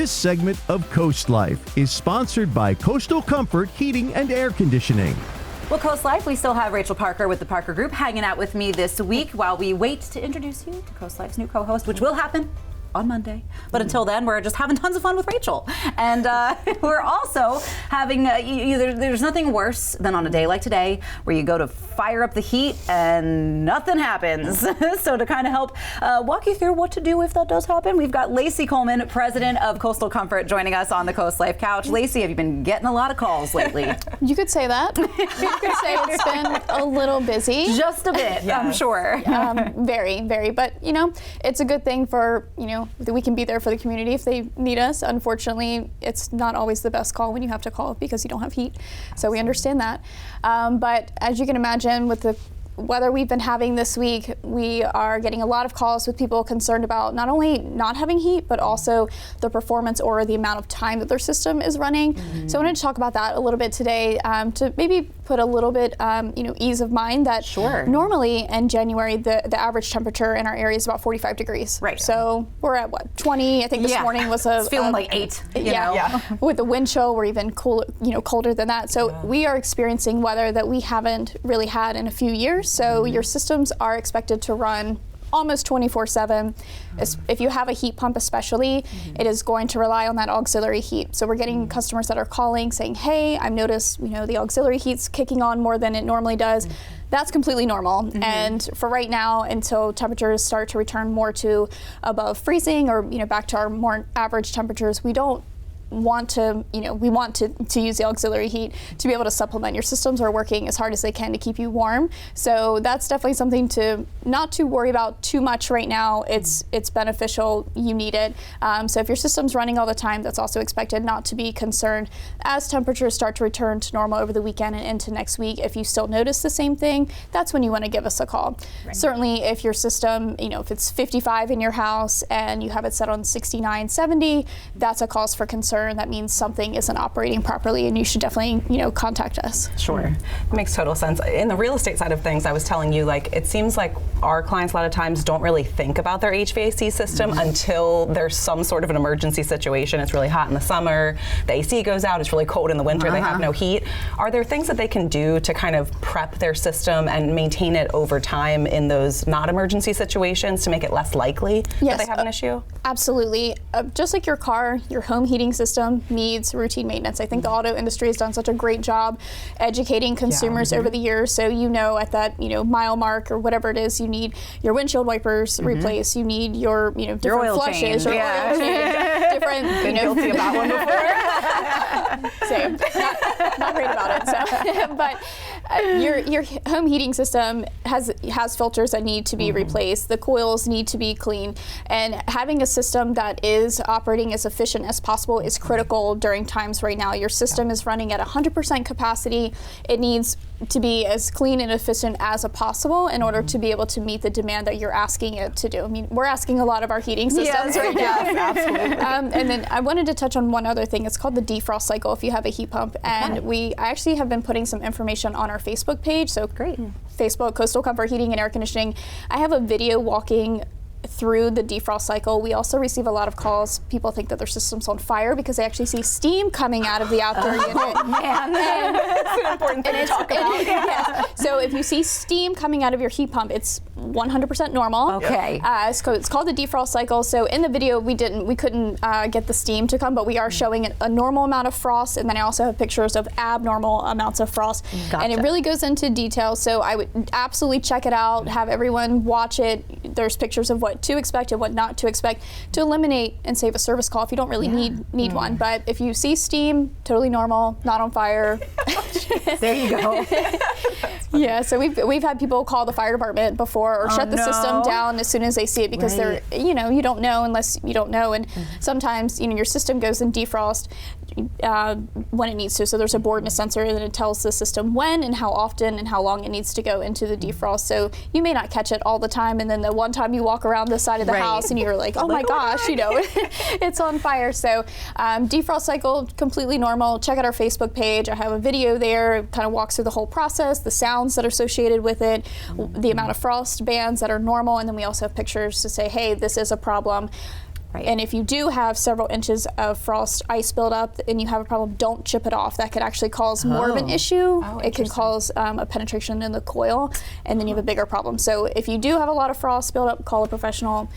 This segment of CoastLife is sponsored by Coastal Comfort Heating and Air Conditioning. Well, CoastLife, we still have Rachel Parker with the Parker Group hanging out with me this week while we wait to introduce you to CoastLife's new co-host, which will happen on Monday. But until then, we're just having tons of fun with Rachel. And we're also having, there's nothing worse than on a day like today where you go to fire up the heat and nothing happens. So to kind of help walk you through what to do if that does happen, we've got Lacey Coleman, president of Coastal Comfort, joining us on the CoastLife couch. Lacey, have you been getting a lot of calls lately? You could say that. You could say it's been a little busy. Just a bit, yes. I'm sure. Very, very. But, it's a good thing for, that we can be there for the community if they need us. Unfortunately, it's not always the best call when you have to call because you don't have heat. So we understand that. But as you can imagine, with the weather we've been having this week, we are getting a lot of calls with people concerned about not only not having heat, but also the performance or the amount of time that their system is running. So I wanted to talk about that a little bit today to maybe put a little bit, ease of mind that normally in January, the average temperature in our area is about 45 degrees. Right. So we're at 20? I think this morning was it's feeling like 8. With the wind chill, we're even colder than that. So we are experiencing weather that we haven't really had in a few years. So your systems are expected to run almost 24/7. If you have a heat pump especially, it is going to rely on that auxiliary heat. So we're getting customers that are calling saying, hey, I've noticed the auxiliary heat's kicking on more than it normally does. That's completely normal. And for right now, until temperatures start to return more to above freezing or back to our more average temperatures, we don't want to, we want to use the auxiliary heat to be able to supplement. Your systems are working as hard as they can to keep you warm. So that's definitely something to not to worry about too much right now. It's beneficial, you need it. So if your system's running all the time, that's also expected not to be concerned. As temperatures start to return to normal over the weekend and into next week, if you still notice the same thing, that's when you want to give us a call. Right. Certainly if your system, if it's 55 in your house and you have it set on 69, 70, that's a cause for concern. That means something isn't operating properly and you should definitely, contact us. Sure. It makes total sense. In the real estate side of things, I was telling you, it seems like our clients a lot of times don't really think about their HVAC system until there's some sort of an emergency situation. It's really hot in the summer, the AC goes out, it's really cold in the winter, they have no heat. Are there things that they can do to kind of prep their system and maintain it over time in those not emergency situations to make it less likely that they have an issue? Absolutely. Just like your car, your home heating system needs routine maintenance. I think the auto industry has done such a great job educating consumers over the years. So at that mile mark or whatever it is, you need your windshield wipers replaced. You need your different your oil flushes, change. your oil change, different. Been guilty of that one before. Same. Not great about it. So, but your home heating system has filters that need to be replaced. The coils need to be cleaned, and having a system that is operating as efficient as possible is critical during times right now. Your system is running at 100% capacity. It needs to be as clean and efficient as possible in order to be able to meet the demand that you're asking it to do. I mean, we're asking a lot of our heating systems right now. Yes, absolutely. And then I wanted to touch on one other thing. It's called the defrost cycle if you have a heat pump. And I actually have been putting some information on our Facebook page. So great. Facebook, Coastal Comfort Heating and Air Conditioning. I have a video walking through the defrost cycle. We also receive a lot of calls. People think that their system's on fire because they actually see steam coming out of the outdoor unit. Man, that's an important thing to talk about. So if you see steam coming out of your heat pump, it's 100% normal. Okay. It's called the defrost cycle. So in the video, we couldn't get the steam to come, but we are showing a normal amount of frost, and then I also have pictures of abnormal amounts of frost. Gotcha. And it really goes into detail. So I would absolutely check it out, have everyone watch it. There's pictures of what to expect and what not to expect to eliminate and save a service call if you don't really need one. But if you see steam, totally normal, not on fire. There you go. Yeah, so we've had people call the fire department before or shut the system down as soon as they see it because they're, you don't know unless you don't know. And sometimes, your system goes in defrost when it needs to. So there's a board and a sensor and it tells the system when and how often and how long it needs to go into the defrost. So you may not catch it all the time. And then the one time you walk around the side of the house and you're like, oh my gosh, it's on fire. So defrost cycle, completely normal. Check out our Facebook page. I have a video there. It kind of walks through the whole process, the sounds that are associated with it, the amount of frost bands that are normal. And then we also have pictures to say, hey, this is a problem. Right. And if you do have several inches of frost ice buildup and you have a problem, don't chip it off. That could actually cause more of an issue. It can cause a penetration in the coil, and then you have a bigger problem. So if you do have a lot of frost buildup, call a professional.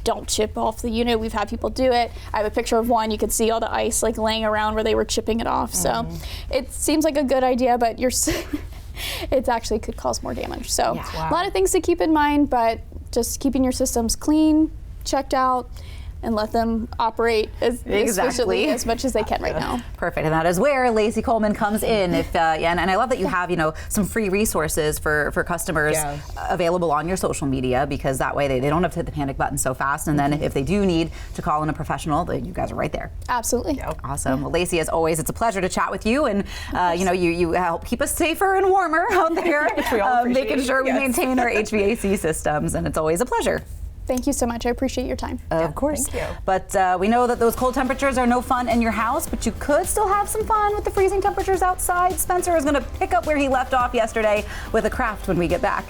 Don't chip off the unit. We've had people do it. I have a picture of one. You could see all the ice like laying around where they were chipping it off. So it seems like a good idea, but it actually could cause more damage. So a lot of things to keep in mind, but just keeping your systems clean, checked out, and let them operate as efficiently as much as they can right now. Perfect, and that is where Lacey Coleman comes in. If and I love that you have some free resources for customers available on your social media, because that way they don't have to hit the panic button so fast. And then if they do need to call in a professional, you guys are right there. Absolutely. Awesome. Well, Lacey, as always, it's a pleasure to chat with you, and you help keep us safer and warmer out there, making sure we maintain our HVAC systems, and it's always a pleasure. Thank you so much. I appreciate your time. Of course. Thank you. But we know that those cold temperatures are no fun in your house, but you could still have some fun with the freezing temperatures outside. Spencer is going to pick up where he left off yesterday with a craft when we get back.